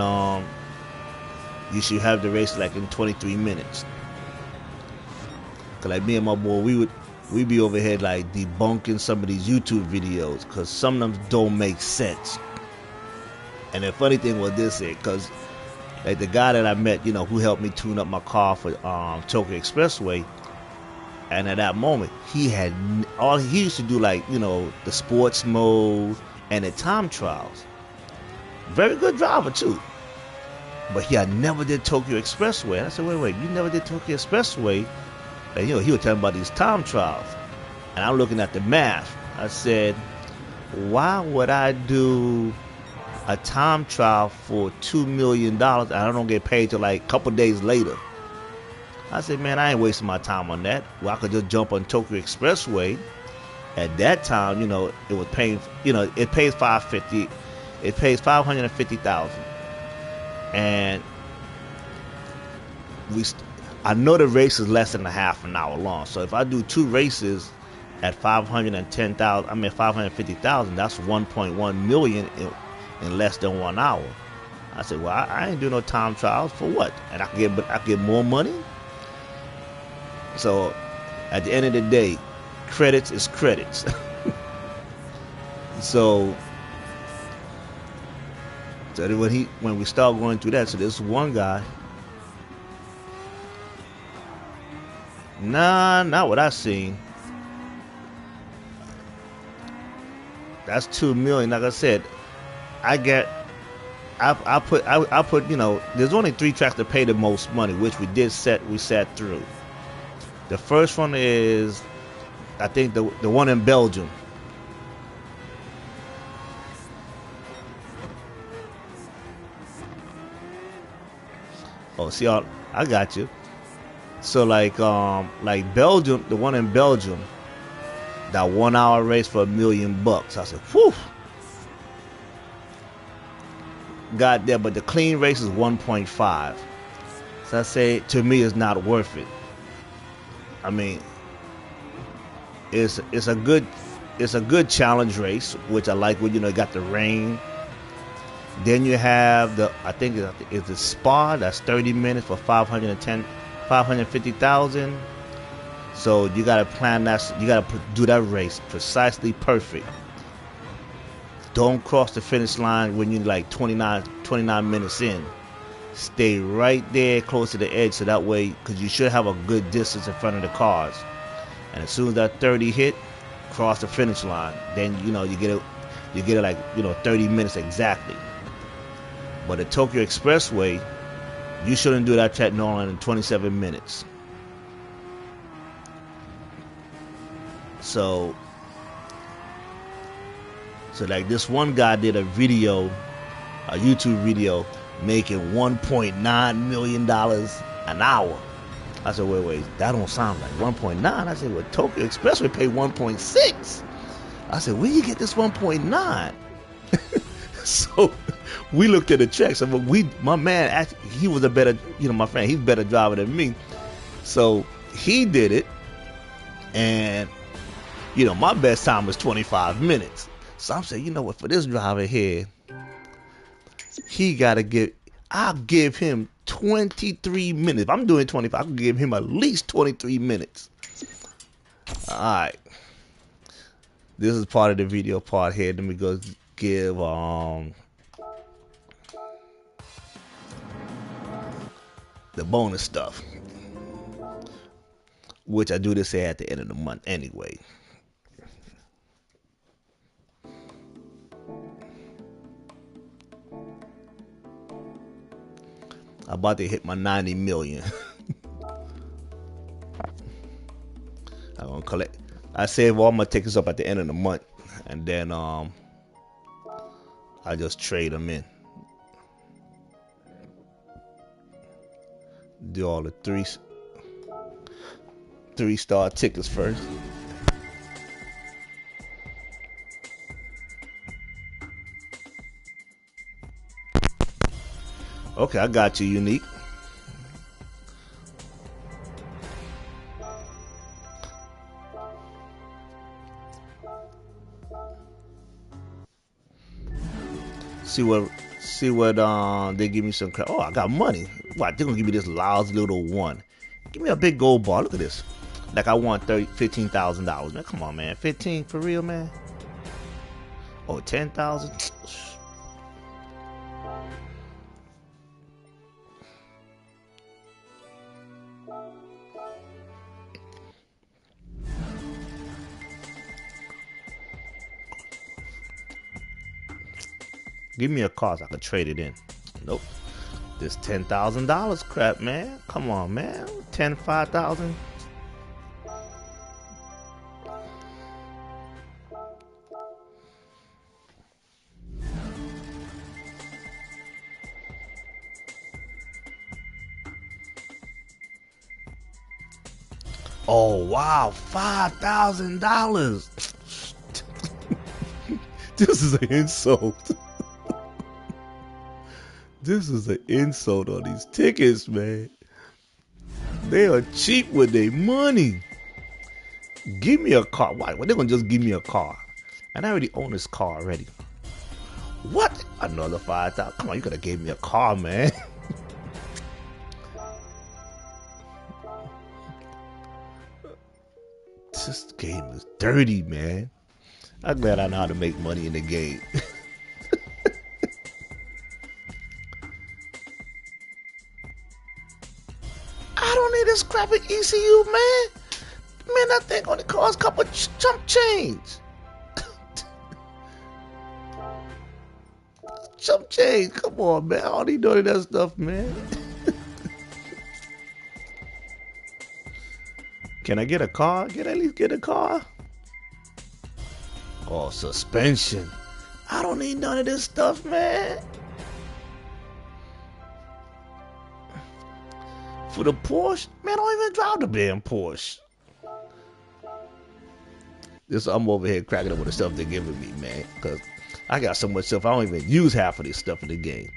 Speaker 1: you should have the race like in 23 minutes. Cause like me and my boy, we'd be over here like debunking some of these YouTube videos, cause some of them don't make sense. And the funny thing was this, cause like the guy that I met, you know, who helped me tune up my car for Tokyo Expressway, and at that moment he had he used to do, like, you know, the sports mode and the time trials. Very good driver too, but he had never did Tokyo Expressway. And I said, wait, you never did Tokyo Expressway? And you know, he was telling about these time trials, and I'm looking at the math. I said, why would I do a time trial for $2 million and I don't get paid till like a couple days later? I said, man, I ain't wasting my time on that. Well, I could just jump on Tokyo Expressway. At that time, you know, it was paying, you know, it pays $550. It pays $550,000, and I know the race is less than a half an hour long. So if I do 2 races at $550,000, that's 1.1 million in less than 1 hour. I said, well, I ain't doing no time trials for what? And I get more money. So at the end of the day, credits is credits. So when we start going through that, so this one guy, not what I seen. That's 2 million. Like I said, I put, you know, there's only 3 tracks that pay the most money, which we sat through. The first one is, I think, the one in Belgium. Oh, see, I got you. So like Belgium, the one in Belgium, that 1 hour race for $1 million. I said, whew. Got there, but the clean race is 1.5. So I say, to me, it's not worth it. I mean, it's a good challenge race, which I like. When, you know, got the rain. Then you have I think it's the Spa, that's 30 minutes for $550,000. So you gotta plan that. You gotta do that race precisely perfect. Don't cross the finish line when you're like 29 minutes in. Stay right there close to the edge, so that way, because you should have a good distance in front of the cars. And as soon as that 30 hit, cross the finish line. Then, you know, you get it like, you know, 30 minutes exactly. But the Tokyo Expressway, you shouldn't do that track no longer than 27 minutes. So like this one guy did a YouTube video, making $1.9 million an hour. I said, wait, that don't sound like 1.9. I said, well, Tokyo Expressway paid 1.6. I said, where you get this 1.9? So we looked at the checks, and my man, actually, he was a better, you know, my friend, he's a better driver than me. So he did it, and, you know, my best time was 25 minutes. So I'm saying, you know what, for this driver here, I'll give him 23 minutes. If I'm doing 25, I can give him at least 23 minutes. All right. This is part of the video part here. Let me go give the bonus stuff, which I do this here at the end of the month anyway. I'm about to hit my 90 million. I'm gonna collect. I said, well, I'm gonna take this up at the end of the month, and then I just trade them in. Do all the three-star tickets first. Okay, I got you, Unique. See what they give me some crap. Oh, I got money. What, they gonna give me this lousy little one. Give me a big gold bar. Look at this. Like I want $15,000. Man, come on, man. 15 for real, man. Oh, 10,000. Give me a car so I can trade it in. Nope. This $10,000 crap, man. Come on, man. 10, 5,000. Oh wow, $5,000. This is an insult. This is an insult on these tickets, man. They are cheap with their money. Give me a car. Why? Well, they're gonna just give me a car, and I already own this car already. What? Another 5,000? Come on, you could have gave me a car, man. This game is dirty, man. I'm glad I know how to make money in the game. I don't need this crappy ECU, man. Man, that thing only costs a couple chump change. Chump change. Come on, man. I don't need none of that stuff, man. Can I get a car? Can I at least get a car? Oh, suspension. I don't need none of this stuff, man. For the Porsche? Man, I don't even drive the damn Porsche. I'm over here cracking up with the stuff they're giving me, man. Because I got so much stuff, I don't even use half of this stuff in the game.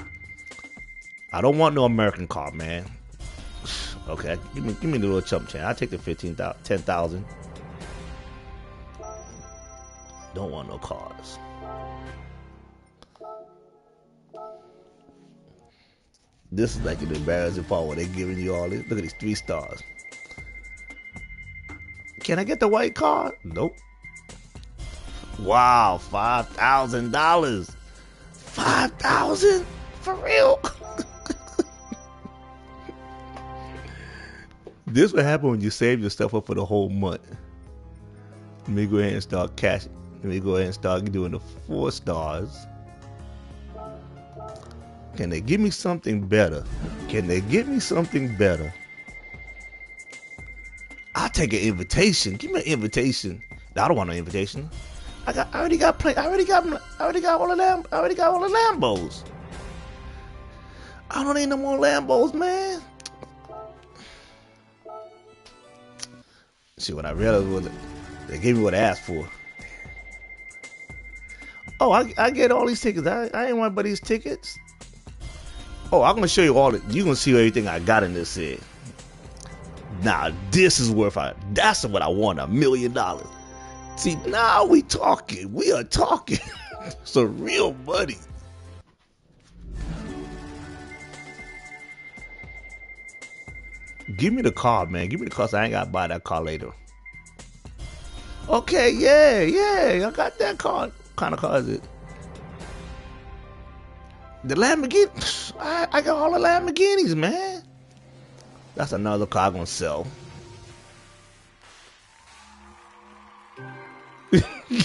Speaker 1: I don't want no American car, man. Okay, give me the little chump change. I'll take the 15,000, 10,000. Don't want no cars. This is like an embarrassing part where they're giving you all this. Look at these 3 stars. Can I get the white car? Nope. Wow, $5,000. 5,000 for real? This will happen when you save your stuff up for the whole month. Let me go ahead and start cashing. Let me go ahead and start doing the 4 stars. Can they give me something better? Can they give me something better? I'll take an invitation. Give me an invitation. I don't want no invitation. I already got all the Lambos. I don't need no more Lambos, man. See, what I realized was they gave me what I asked for. Oh, I get all these tickets. I ain't want but these tickets. Oh, I'm gonna show you all. You gonna see everything I got in this set. Now this is worth it. That's what I want, $1 million. See, now we talking. We are talking. Some real money. Give me the car, man. Give me the car so I ain't gotta buy that car later. Okay, yeah. I got that car. What kind of car is it? The Lamborghini. I got all the Lamborghinis, man. That's another car I'm gonna sell.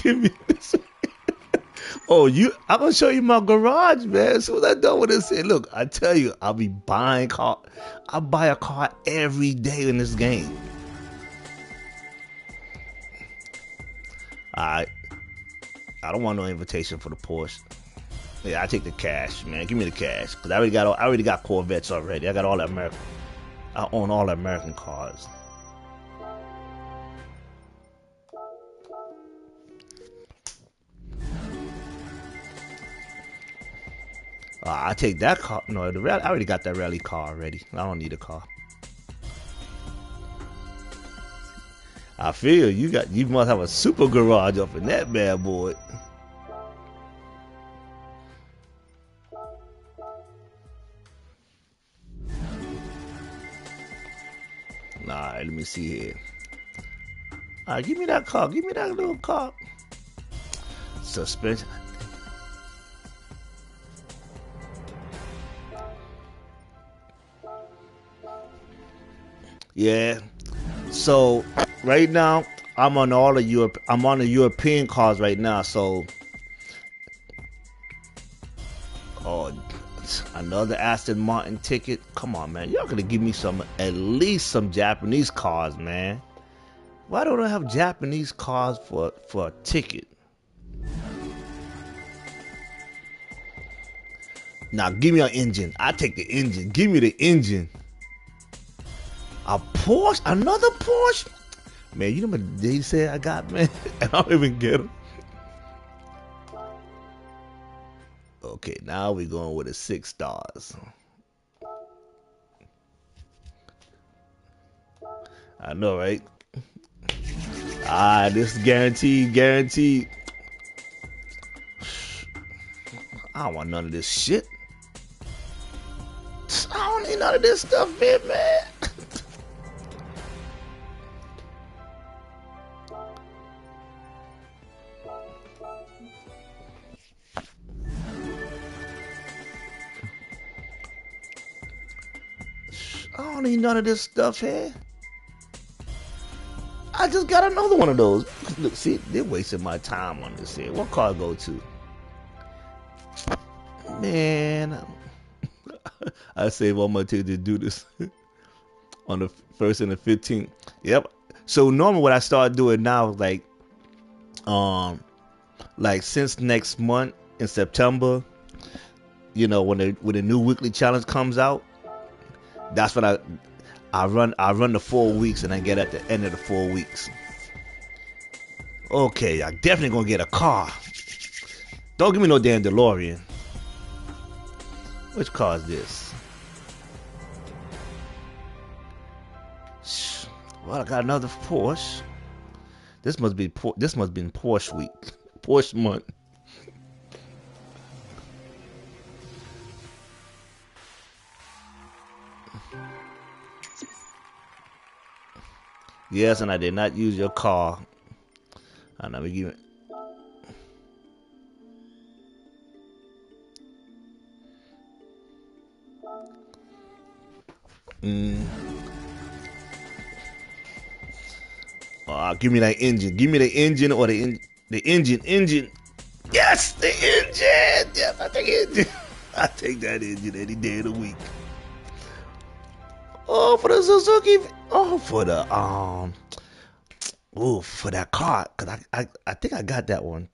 Speaker 1: Give me this. Oh, I'm gonna show you my garage, man. As soon as I done with this, look, I tell you, I'll be buying car. I buy a car every day in this game. I don't want no invitation for the Porsche. Yeah, I take the cash, man. Give me the cash, cause I already got Corvettes already. I got all the American. I own all the American cars. I take that car. No, I already got that rally car already. I don't need a car. I feel you must have a super garage up in that bad boy. Nah, let me see here. All right, give me that car. Give me that little car. Suspension. Yeah. So right now, I'm on all the Europe. I'm on the European cars right now. So, oh, another Aston Martin ticket. Come on, man. Y'all gonna give me at least some Japanese cars, man. Why don't I have Japanese cars for a ticket? Now give me an engine. I take the engine. Give me the engine. A Porsche? Another Porsche? Man, you know what they say I got, man? And I don't even get them. Okay, now we're going with a 6 stars. I know, right? This is guaranteed. I don't want none of this shit. I don't need none of this stuff, man. I don't need none of this stuff here. I just got another one of those. Look, see, they're wasting my time on this here. What car go to? Man, I save all my tickets to do this on the 1st and the 15th. Yep. So normally what I start doing now is like since next month in September, you know, when the new weekly challenge comes out, that's when I run the 4 weeks and I get at the end of the 4 weeks. Okay, I definitely gonna get a car. Don't give me no damn DeLorean. Which car is this? Well, I got another Porsche. This must be Porsche week, Porsche month. Yes, and I did not use your car. I never give it. Give me that engine. Give me the engine or the engine. Yes, the engine. Yes, I take engine. I take that engine any day of the week. Oh, for the Suzuki. Oh, for the for that car. Cause I think I got that one.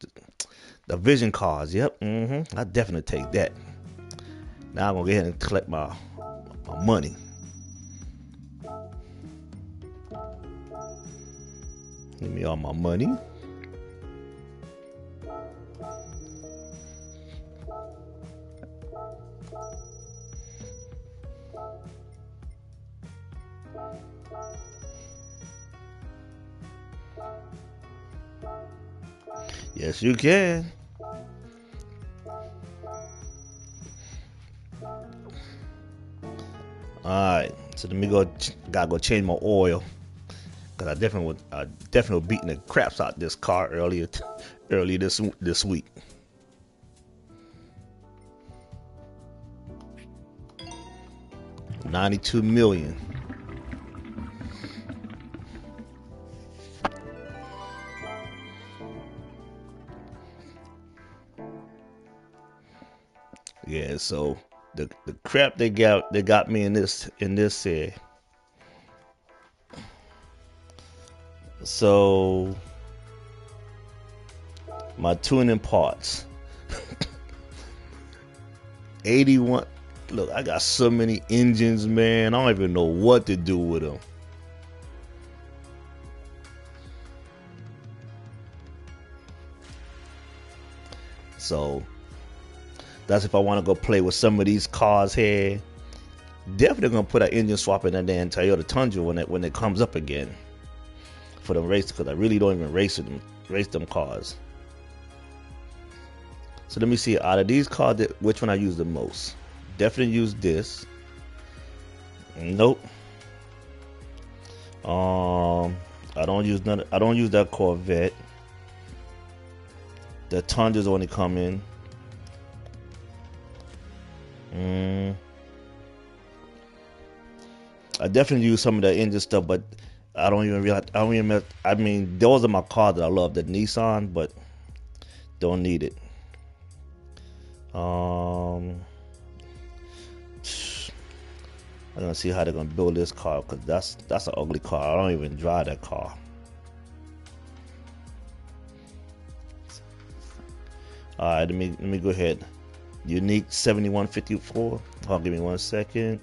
Speaker 1: The Vision cars. Yep. I definitely take that. Now I'm gonna go ahead and collect my money. Give me all my money. Yes, you can. Alright, so let me gotta go change my oil. Cause I definitely was beating the craps out this car earlier this week. $92 million. Yeah, so the crap they got me in this here. So my tuning parts. 81. Look, I got so many engines, man. I don't even know what to do with them. So that's if I want to go play with some of these cars here. Definitely gonna put an engine swap in that damn Toyota Tundra when it comes up again. for the race, because I really don't even race them cars. So let me see, out of these cards, which one I use the most? Definitely use this. Nope. I don't use none. I don't use that Corvette. The Tundra's only come in. I definitely use some of the engine stuff, but I don't even realize. I don't even. I mean, those are my cars that I love, the Nissan, but don't need it. I'm gonna see how they're gonna build this car, because that's an ugly car. I don't even drive that car. All right, let me go ahead. Unique 7154. Give me 1 second.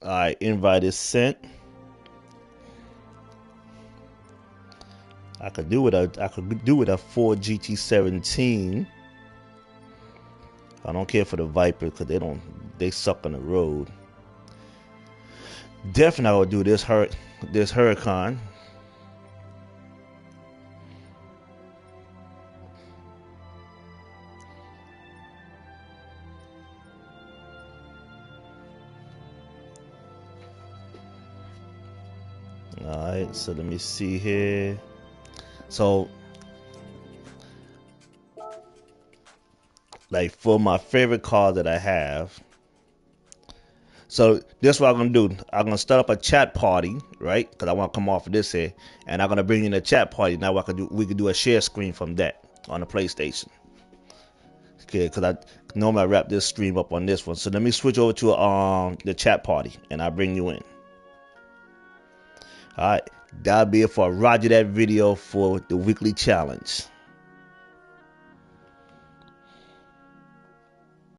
Speaker 1: All right, invite is sent. I could do with a Ford GT17. I don't care for the Viper, because they suck on the road. Definitely I would do this Huracan. Alright, so let me see here. So, like, for my favorite car that I have, so this is what I'm gonna do. I'm gonna start up a chat party, right? Because I want to come off of this here, and I'm gonna bring you in a chat party. Now we can do a share screen from that on the PlayStation. Okay, because I normally wrap this stream up on this one. So let me switch over to the chat party, and I'll bring you in. All right, that'll be it for Roger that video for the weekly challenge.